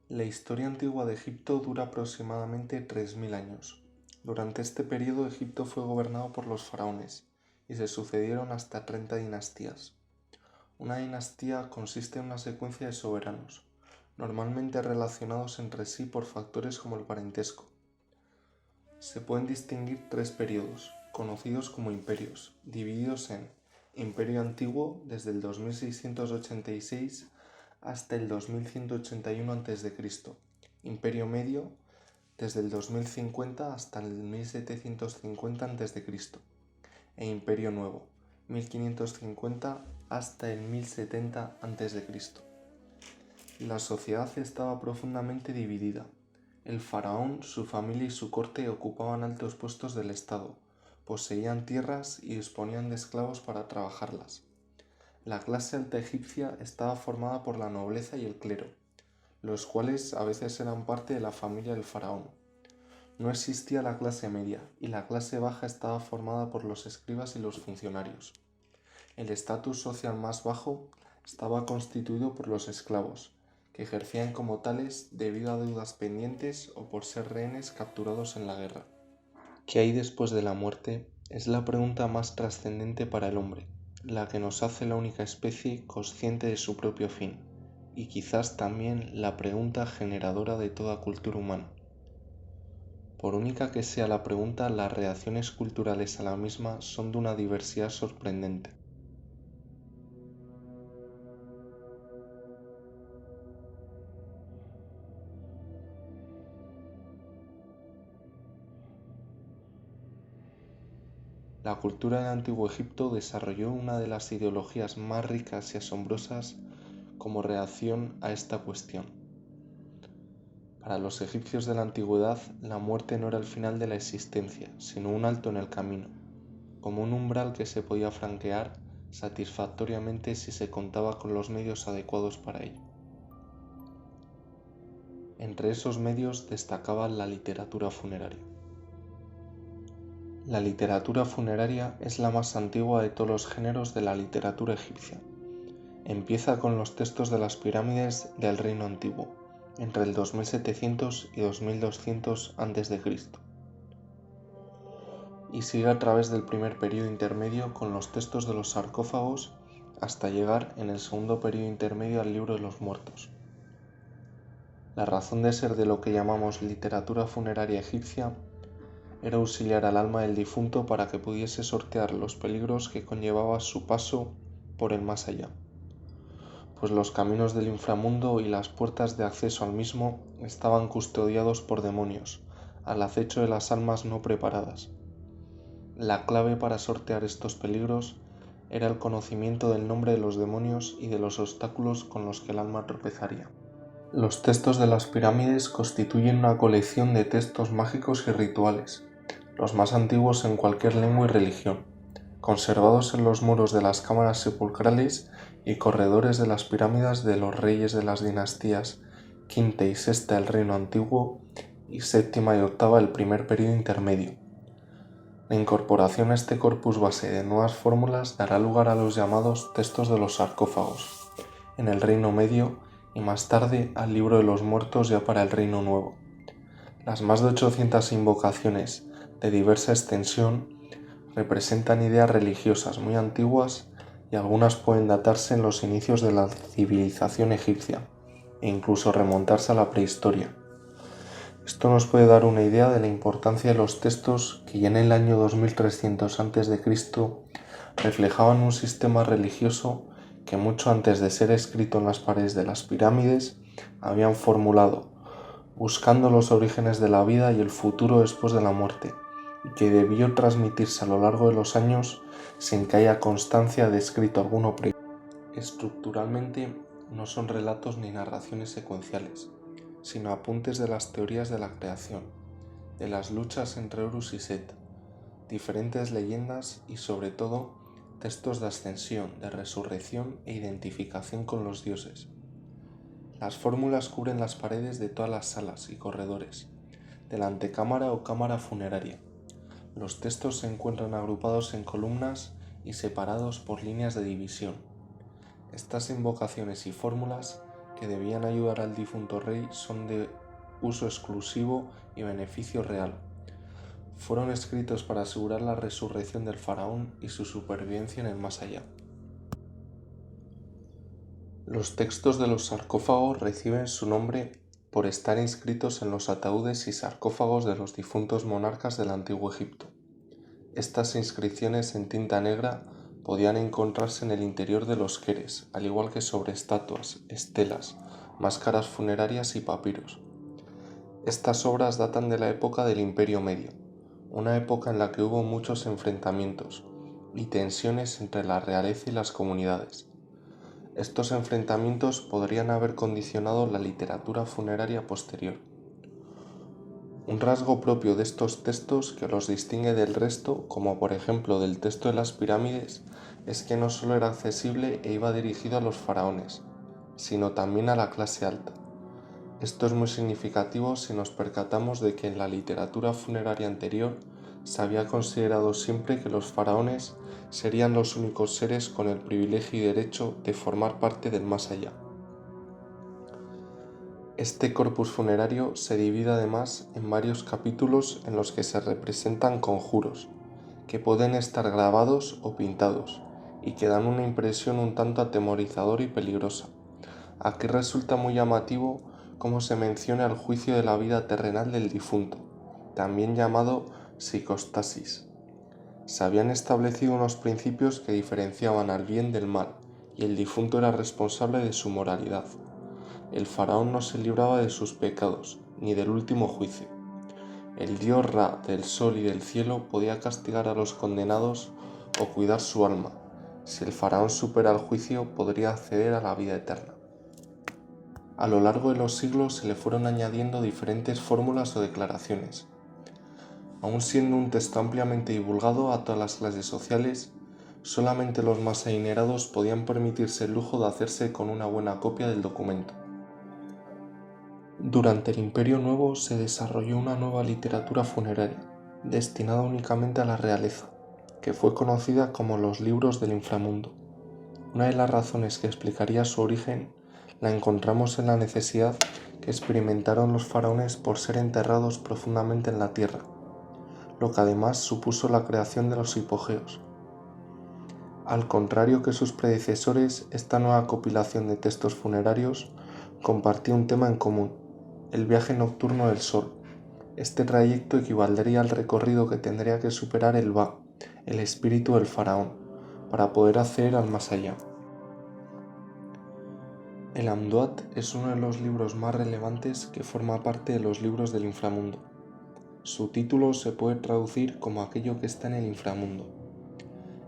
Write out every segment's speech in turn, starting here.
La historia antigua de Egipto dura aproximadamente 3000 años. Durante este periodo Egipto fue gobernado por los faraones y se sucedieron hasta 30 dinastías. Una dinastía consiste en una secuencia de soberanos, normalmente relacionados entre sí por factores como el parentesco. Se pueden distinguir tres periodos, conocidos como imperios, divididos en Imperio Antiguo desde el 2686 hasta el 2181 a.C., Imperio Medio desde el 2050 hasta el 1750 a.C. e Imperio Nuevo, 1550 hasta el 1070 a.C. La sociedad estaba profundamente dividida. El faraón, su familia y su corte ocupaban altos puestos del Estado, poseían tierras y disponían de esclavos para trabajarlas. La clase alta egipcia estaba formada por la nobleza y el clero, los cuales a veces eran parte de la familia del faraón. No existía la clase media, y la clase baja estaba formada por los escribas y los funcionarios. El estatus social más bajo estaba constituido por los esclavos, que ejercían como tales debido a deudas pendientes o por ser rehenes capturados en la guerra. ¿Qué hay después de la muerte? Es la pregunta más trascendente para el hombre, la que nos hace la única especie consciente de su propio fin, y quizás también la pregunta generadora de toda cultura humana. Por única que sea la pregunta, las reacciones culturales a la misma son de una diversidad sorprendente. La cultura del Antiguo Egipto desarrolló una de las ideologías más ricas y asombrosas como reacción a esta cuestión. Para los egipcios de la antigüedad, la muerte no era el final de la existencia, sino un alto en el camino, como un umbral que se podía franquear satisfactoriamente si se contaba con los medios adecuados para ello. Entre esos medios destacaba la literatura funeraria. La literatura funeraria es la más antigua de todos los géneros de la literatura egipcia. Empieza con los textos de las pirámides del Reino Antiguo, entre el 2700 y 2200 a.C., y sigue a través del primer período intermedio con los textos de los sarcófagos hasta llegar en el segundo período intermedio al libro de los muertos. La razón de ser de lo que llamamos literatura funeraria egipcia era auxiliar al alma del difunto para que pudiese sortear los peligros que conllevaba su paso por el más allá, pues los caminos del inframundo y las puertas de acceso al mismo estaban custodiados por demonios, al acecho de las almas no preparadas. La clave para sortear estos peligros era el conocimiento del nombre de los demonios y de los obstáculos con los que el alma tropezaría. Los textos de las pirámides constituyen una colección de textos mágicos y rituales, los más antiguos en cualquier lengua y religión, conservados en los muros de las cámaras sepulcrales y corredores de las pirámides de los reyes de las dinastías quinta y sexta del Reino Antiguo y séptima y octava del primer período intermedio. La incorporación a este corpus base de nuevas fórmulas dará lugar a los llamados textos de los sarcófagos en el Reino Medio y más tarde al libro de los muertos ya para el Reino Nuevo. Las más de 800 invocaciones de diversa extensión representan ideas religiosas muy antiguas y algunas pueden datarse en los inicios de la civilización egipcia e incluso remontarse a la prehistoria. Esto nos puede dar una idea de la importancia de los textos que ya en el año 2300 a.C. reflejaban un sistema religioso que mucho antes de ser escrito en las paredes de las pirámides habían formulado, buscando los orígenes de la vida y el futuro después de la muerte, y que debió transmitirse a lo largo de los años sin que haya constancia de escrito alguno previo. Estructuralmente no son relatos ni narraciones secuenciales, sino apuntes de las teorías de la creación, de las luchas entre Horus y Set, diferentes leyendas y sobre todo textos de ascensión, de resurrección e identificación con los dioses. Las fórmulas cubren las paredes de todas las salas y corredores, de la antecámara o cámara funeraria. Los textos se encuentran agrupados en columnas y separados por líneas de división. Estas invocaciones y fórmulas que debían ayudar al difunto rey son de uso exclusivo y beneficio real. Fueron escritos para asegurar la resurrección del faraón y su supervivencia en el más allá. Los textos de los sarcófagos reciben su nombre por estar inscritos en los ataúdes y sarcófagos de los difuntos monarcas del Antiguo Egipto. Estas inscripciones en tinta negra podían encontrarse en el interior de los queres, al igual que sobre estatuas, estelas, máscaras funerarias y papiros. Estas obras datan de la época del Imperio Medio, una época en la que hubo muchos enfrentamientos y tensiones entre la realeza y las comunidades. Estos enfrentamientos podrían haber condicionado la literatura funeraria posterior. Un rasgo propio de estos textos que los distingue del resto, como por ejemplo del texto de las pirámides, es que no solo era accesible e iba dirigido a los faraones, sino también a la clase alta. Esto es muy significativo si nos percatamos de que en la literatura funeraria anterior se había considerado siempre que los faraones serían los únicos seres con el privilegio y derecho de formar parte del más allá. Este corpus funerario se divide además en varios capítulos en los que se representan conjuros, que pueden estar grabados o pintados, y que dan una impresión un tanto atemorizadora y peligrosa. Aquí resulta muy llamativo cómo se menciona el juicio de la vida terrenal del difunto, también llamado psicostasis. Se habían establecido unos principios que diferenciaban al bien del mal, y el difunto era responsable de su moralidad. El faraón no se libraba de sus pecados, ni del último juicio. El dios Ra del sol y del cielo podía castigar a los condenados o cuidar su alma. Si el faraón supera el juicio, podría acceder a la vida eterna. A lo largo de los siglos se le fueron añadiendo diferentes fórmulas o declaraciones. Aun siendo un texto ampliamente divulgado a todas las clases sociales, solamente los más adinerados podían permitirse el lujo de hacerse con una buena copia del documento. Durante el Imperio Nuevo se desarrolló una nueva literatura funeraria, destinada únicamente a la realeza, que fue conocida como los libros del inframundo. Una de las razones que explicaría su origen la encontramos en la necesidad que experimentaron los faraones por ser enterrados profundamente en la tierra, lo que además supuso la creación de los hipogeos. Al contrario que sus predecesores, esta nueva compilación de textos funerarios compartía un tema en común: el viaje nocturno del sol. Este trayecto equivaldría al recorrido que tendría que superar el Ba, el espíritu del faraón, para poder acceder al más allá. El Amduat es uno de los libros más relevantes que forma parte de los libros del inframundo. Su título se puede traducir como aquello que está en el inframundo.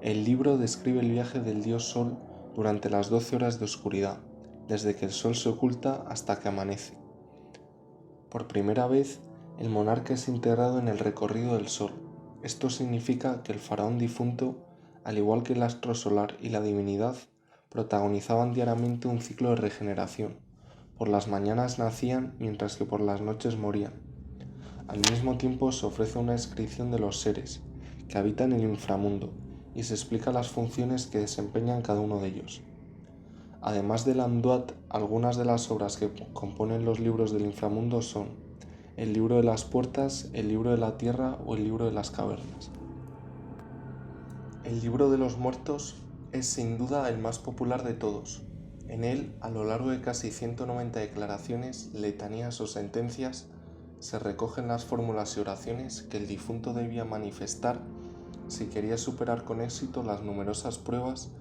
El libro describe el viaje del dios Sol durante las 12 horas de oscuridad, desde que el sol se oculta hasta que amanece. Por primera vez, el monarca es integrado en el recorrido del sol. Esto significa que el faraón difunto, al igual que el astro solar y la divinidad, protagonizaban diariamente un ciclo de regeneración. Por las mañanas nacían, mientras que por las noches morían. Al mismo tiempo se ofrece una descripción de los seres que habitan el inframundo y se explica las funciones que desempeñan cada uno de ellos. Además del Amduat, algunas de las obras que componen los libros del inframundo son el libro de las puertas, el libro de la tierra o el libro de las cavernas. El libro de los muertos es sin duda el más popular de todos. En él, a lo largo de casi 190 declaraciones, letanías o sentencias, se recogen las fórmulas y oraciones que el difunto debía manifestar si quería superar con éxito las numerosas pruebas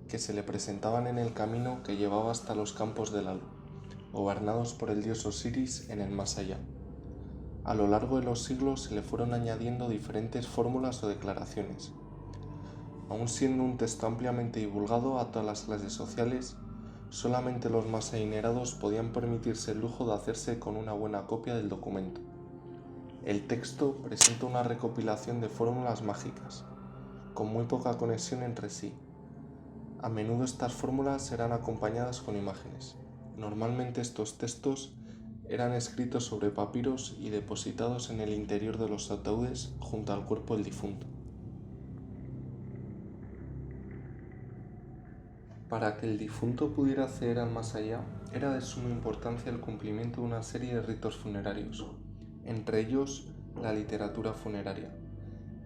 que se le presentaban en el camino que llevaba hasta los campos del Alu, gobernados por el dios Osiris en el más allá. A lo largo de los siglos se le fueron añadiendo diferentes fórmulas o declaraciones. Aun siendo un texto ampliamente divulgado a todas las clases sociales, solamente los más adinerados podían permitirse el lujo de hacerse con una buena copia del documento. El texto presenta una recopilación de fórmulas mágicas, con muy poca conexión entre sí. A menudo estas fórmulas eran acompañadas con imágenes. Normalmente estos textos eran escritos sobre papiros y depositados en el interior de los ataúdes junto al cuerpo del difunto. Para que el difunto pudiera acceder al más allá, era de suma importancia el cumplimiento de una serie de ritos funerarios, entre ellos la literatura funeraria.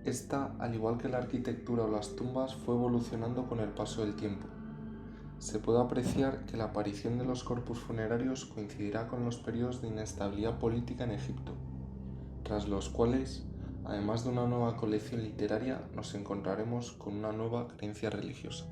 Esta, al igual que la arquitectura o las tumbas, fue evolucionando con el paso del tiempo. Se puede apreciar que la aparición de los corpus funerarios coincidirá con los periodos de inestabilidad política en Egipto, tras los cuales, además de una nueva colección literaria, nos encontraremos con una nueva creencia religiosa.